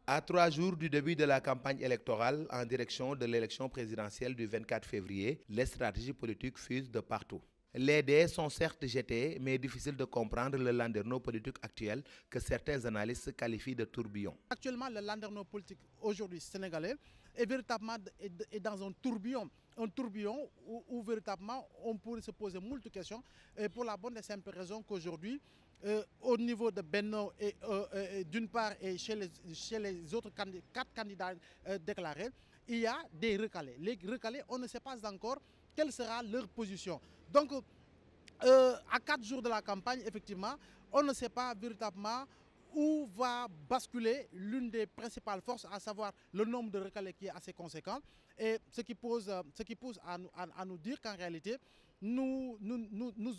À 3 jours du début de la campagne électorale en direction de l'élection présidentielle du 24 février, les stratégies politiques fusent de partout. Les dés sont certes jetés, mais difficile de comprendre le landerneau politique actuel que certains analystes qualifient de tourbillon. Actuellement, le landerneau politique aujourd'hui sénégalais est véritablement dans un tourbillon où véritablement on pourrait se poser moult questions, et pour la bonne et simple raison qu'aujourd'hui, au niveau de Benno d'une part et chez les autres quatre candidats déclarés, il y a des recalés. Les recalés, on ne sait pas encore quelle sera leur position. Donc, à 4 jours de la campagne, effectivement, on ne sait pas véritablement où va basculer l'une des principales forces, à savoir le nombre de recalés qui est assez conséquent, et ce qui pousse à nous dire qu'en réalité, nous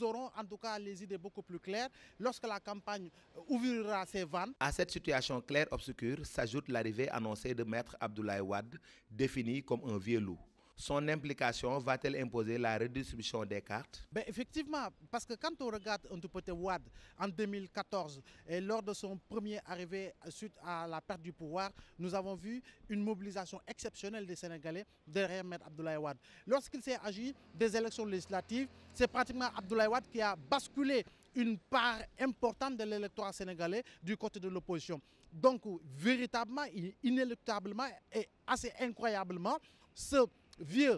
aurons en tout cas les idées beaucoup plus claires lorsque la campagne ouvrira ses vannes. À cette situation claire-obscure s'ajoute l'arrivée annoncée de Maître Abdoulaye Wade, défini comme un vieux loup. Son implication va-t-elle imposer la redistribution des cartes? Effectivement, parce que quand on regarde un tout petit Wade en 2014, et lors de son premier arrivée suite à la perte du pouvoir, nous avons vu une mobilisation exceptionnelle des Sénégalais derrière Maître Abdoulaye Wade. Lorsqu'il s'est agi des élections législatives, c'est pratiquement Abdoulaye Wade qui a basculé une part importante de l'électorat sénégalais du côté de l'opposition. Donc, véritablement, inéluctablement et assez incroyablement, ce vieux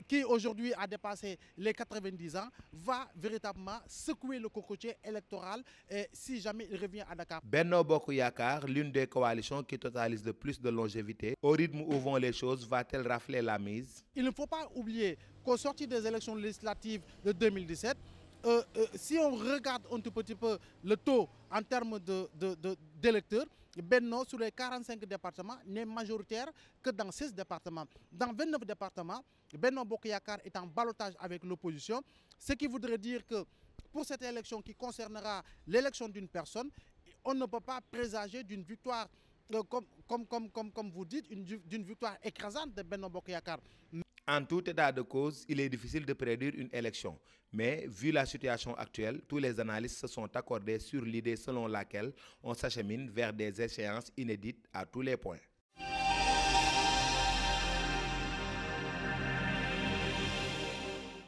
qui aujourd'hui a dépassé les 90 ans va véritablement secouer le cocotier électoral si jamais il revient à Dakar. Benno Bokk Yakaar, l'une des coalitions qui totalise le plus de longévité, au rythme où vont les choses, va-t-elle rafler la mise? Il ne faut pas oublier qu'au sortir des élections législatives de 2017, si on regarde un tout petit peu le taux en termes d'électeurs, Benno, sur les 45 départements, n'est majoritaire que dans 16 départements. Dans 29 départements, Benno Bokk Yakaar est en ballottage avec l'opposition, ce qui voudrait dire que pour cette élection qui concernera l'élection d'une personne, on ne peut pas présager d'une victoire, comme vous dites, d'une victoire écrasante de Benno Bokk Yakaar. En tout état de cause, il est difficile de prédire une élection. Mais vu la situation actuelle, tous les analystes se sont accordés sur l'idée selon laquelle on s'achemine vers des échéances inédites à tous les points.